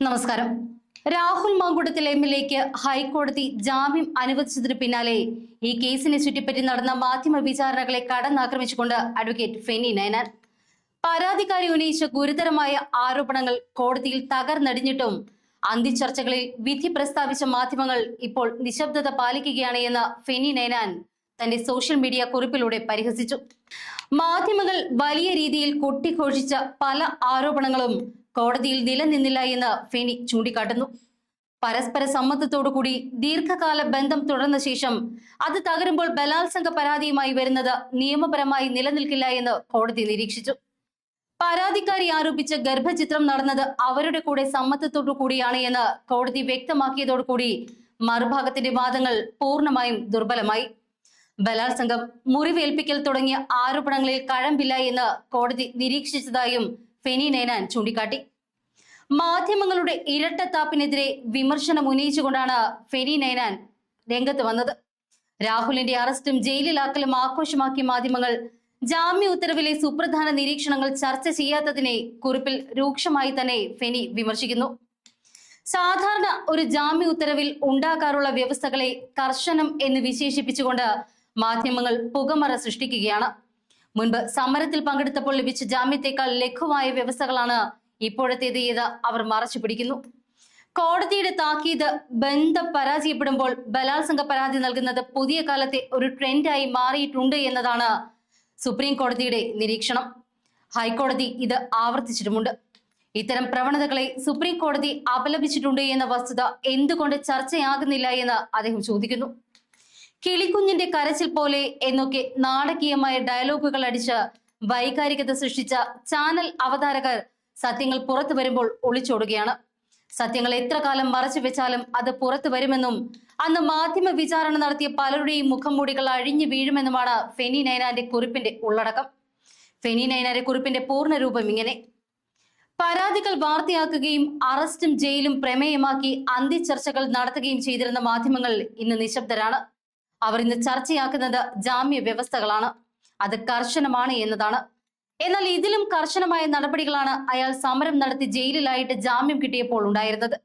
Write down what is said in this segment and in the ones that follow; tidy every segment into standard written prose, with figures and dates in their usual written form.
നമസ്കാരം. രാഹുൽ മാങ്കൂട്ടത്തിൽ എംഎൽഎക്ക് ഹൈക്കോടതി ജാമ്യം അനുവദിച്ചതിന് പിന്നാലെ ഈ കേസിനെ ചുറ്റിപ്പറ്റി നടന്ന മാധ്യമ വിചാരണകളെ കടന്നാക്രമിച്ചുകൊണ്ട് അഡ്വക്കേറ്റ് ഫെനി നൈനാൻ പരാതിക്കാരി ഉന്നയിച്ച ഗുരുതരമായ ആരോപണങ്ങൾ കോടതിയിൽ തകർന്നടിഞ്ഞിട്ടും അന്തിച്ചർച്ചകളിൽ വിധി പ്രസ്താവിച്ച മാധ്യമങ്ങൾ ഇപ്പോൾ നിശബ്ദത പാലിക്കുകയാണ് എന്ന് ഫെനി നൈനാൻ തന്റെ സോഷ്യൽ മീഡിയ കുറിപ്പിലൂടെ പരിഹസിച്ചു. മാധ്യമങ്ങൾ വലിയ രീതിയിൽ കൊട്ടിഘോഷിച്ച പല ആരോപണങ്ങളും കോടതിയിൽ നിലനിന്നില്ല എന്ന് ഫെനി ചൂണ്ടിക്കാട്ടുന്നു. പരസ്പര സമ്മതത്തോടുകൂടി ദീർഘകാല ബന്ധം തുടർന്ന ശേഷം അത് തകരുമ്പോൾ ബലാത്സംഗ പരാതിയുമായി വരുന്നത് നിയമപരമായി നിലനിൽക്കില്ല എന്ന് കോടതി നിരീക്ഷിച്ചു. പരാതിക്കാരി ആരോപിച്ച ഗർഭചിത്രം നടന്നത് അവരുടെ കൂടെ സമ്മതത്തോടു കൂടിയാണ് എന്ന് കോടതി വ്യക്തമാക്കിയതോടുകൂടി മറുഭാഗത്തിന്റെ വാദങ്ങൾ പൂർണ്ണമായും ദുർബലമായി. ബലാത്സംഗം, മുറിവേൽപ്പിക്കൽ തുടങ്ങിയ ആരോപണങ്ങളിൽ കഴമ്പില്ല എന്ന് കോടതി നിരീക്ഷിച്ചതായും ഫെനി നൈനാൻ ചൂണ്ടിക്കാട്ടി. മാധ്യമങ്ങളുടെ ഇരട്ടത്താപ്പിനെതിരെ വിമർശനം ഉന്നയിച്ചുകൊണ്ടാണ് ഫെനി നൈനാൻ രംഗത്ത് വന്നത്. രാഹുലിന്റെ അറസ്റ്റും ജയിലിലാക്കലും ആഘോഷമാക്കിയ മാധ്യമങ്ങൾ ജാമ്യ ഉത്തരവിലെ സുപ്രധാന നിരീക്ഷണങ്ങൾ ചർച്ച ചെയ്യാത്തതിനെ കുറിപ്പിൽ രൂക്ഷമായി തന്നെ ഫെനി വിമർശിക്കുന്നു. സാധാരണ ഒരു ജാമ്യ ഉത്തരവിൽ ഉണ്ടാകാറുള്ള വ്യവസ്ഥകളെ കർശനം എന്ന് വിശേഷിപ്പിച്ചുകൊണ്ട് മാധ്യമങ്ങൾ പുകമറ സൃഷ്ടിക്കുകയാണ്. മുൻപ് സമരത്തിൽ പങ്കെടുത്തപ്പോൾ ലഭിച്ച ജാമ്യത്തെക്കാൾ ലഘുവായ വ്യവസ്ഥകളാണ് ഇപ്പോഴത്തേത് എന്ന് അവർ മറച്ചു പിടിക്കുന്നു. കോടതിയുടെ താക്കീത് ബന്ധം പരാജയപ്പെടുമ്പോൾ ബലാത്സംഗ പരാതി നൽകുന്നത് പുതിയ കാലത്തെ ഒരു ട്രെൻഡായി മാറിയിട്ടുണ്ട് എന്നതാണ് സുപ്രീം കോടതിയുടെ നിരീക്ഷണം. ഹൈക്കോടതി ഇത് ആവർത്തിച്ചിട്ടുമുണ്ട്. ഇത്തരം പ്രവണതകളെ സുപ്രീം കോടതി അപലപിച്ചിട്ടുണ്ട് എന്ന വസ്തുത എന്തുകൊണ്ട് ചർച്ചയാകുന്നില്ല എന്ന് അദ്ദേഹം ചോദിക്കുന്നു. കിളിക്കുഞ്ഞിന്റെ കരച്ചിൽ പോലെ എന്നൊക്കെ നാടകീയമായ ഡയലോഗുകൾ അടിച്ച് വൈകാരികത സൃഷ്ടിച്ച ചാനൽ അവതാരകർ സത്യങ്ങൾ പുറത്തു വരുമ്പോൾ ഒളിച്ചോടുകയാണ്. സത്യങ്ങൾ എത്ര കാലം മറച്ചു വെച്ചാലും അത് പുറത്തു വരുമെന്നും അന്ന് മാധ്യമ വിചാരണ നടത്തിയ പലരുടെയും മുഖംമൂടികൾ അഴിഞ്ഞു വീഴുമെന്നുമാണ് ഫെനി നൈനാന്റെ കുറിപ്പിന്റെ ഉള്ളടക്കം. ഫെനി നൈനാന്റെ കുറിപ്പിന്റെ പൂർണ്ണരൂപം ഇങ്ങനെ: പരാതികൾ വാർത്തയാക്കുകയും അറസ്റ്റും ജയിലും പ്രമേയമാക്കി അന്തിച്ചർച്ചകൾ നടത്തുകയും ചെയ്തിരുന്ന മാധ്യമങ്ങൾ ഇന്ന് നിശബ്ദരാണ്. അവർ ഇന്ന് ചർച്ചയാക്കുന്നത് ജാമ്യ വ്യവസ്ഥകളാണ്. അത് കർശനമാണ് എന്നതാണ്. എന്നാൽ ഇതിലും കർശനമായ നടപടികളാണ് അയാൾ സമരം നടത്തി ജയിലിലായിട്ട് ജാമ്യം കിട്ടിയപ്പോൾ ഉണ്ടായിരുന്നത്.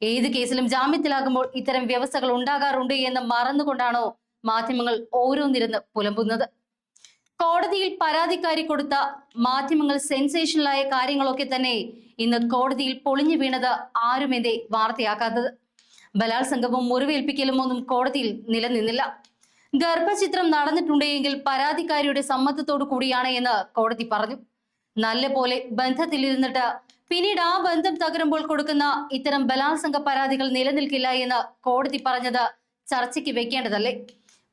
ഏത് കേസിലും ജാമ്യത്തിലാകുമ്പോൾ ഇത്തരം വ്യവസ്ഥകൾ ഉണ്ടാകാറുണ്ട് എന്ന് മറന്നുകൊണ്ടാണോ മാധ്യമങ്ങൾ ഓരോന്നിരുന്ന് പുലമ്പുന്നത്? കോടതിയിൽ പരാതിക്കാരി കൊടുത്ത മാധ്യമങ്ങൾ സെൻസേഷണലായ കാര്യങ്ങളൊക്കെ തന്നെ ഇന്ന് കോടതിയിൽ പൊളിഞ്ഞു വീണത് ആരുമെന്തേ വാർത്തയാക്കാത്തത്? ബലാത്സംഗവും മുറിവേൽപ്പിക്കലും ഒന്നും കോടതിയിൽ നിലനിന്നില്ല. ഗർഭചിത്രം നടന്നിട്ടുണ്ടെങ്കിൽ പരാതിക്കാരിയുടെ സമ്മതത്തോടു കൂടിയാണ് എന്ന് കോടതി പറഞ്ഞു. നല്ല പോലെ ബന്ധത്തിലിരുന്നിട്ട് പിന്നീട് ആ ബന്ധം തകരുമ്പോൾ കൊടുക്കുന്ന ഇത്തരം ബലാത്സംഗ പരാതികൾ നിലനിൽക്കില്ല എന്ന് കോടതി പറഞ്ഞത് ചർച്ചയ്ക്ക് വെക്കേണ്ടതല്ലേ?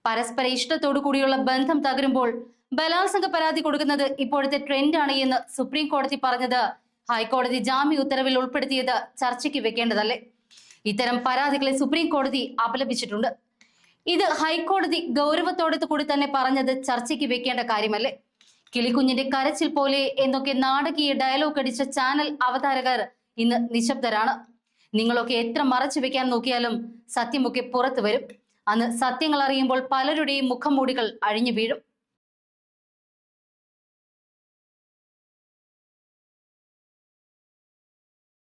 പരസ്പര ഇഷ്ടത്തോടു കൂടിയുള്ള ബന്ധം തകരുമ്പോൾ ബലാത്സംഗ പരാതി കൊടുക്കുന്നത് ഇപ്പോഴത്തെ ട്രെൻഡാണ് എന്ന് സുപ്രീം കോടതി പറഞ്ഞത് ഹൈക്കോടതി ജാമ്യ ഉത്തരവിൽ ഉൾപ്പെടുത്തിയത് ചർച്ചയ്ക്ക് വെക്കേണ്ടതല്ലേ? ഇത്തരം പരാതികളെ സുപ്രീം കോടതി അപലപിച്ചിട്ടുണ്ട്. ഇത് ഹൈക്കോടതി ഗൗരവത്തോടെ കൂടി തന്നെ പറഞ്ഞത് ചർച്ചയ്ക്ക് വെക്കേണ്ട കാര്യമല്ലേ? കിളിക്കുഞ്ഞിന്റെ കരച്ചിൽ പോലെ എന്നൊക്കെ നാടകീയ ഡയലോഗ് അടിച്ച ചാനൽ അവതാരകർ ഇന്ന് നിശബ്ദരാണ്. നിങ്ങളൊക്കെ എത്ര മറച്ചു വെക്കാൻ നോക്കിയാലും സത്യമൊക്കെ പുറത്തു വരും. അന്ന് സത്യങ്ങൾ അറിയുമ്പോൾ പലരുടെയും മുഖംമൂടികൾ അഴിഞ്ഞു വീഴും.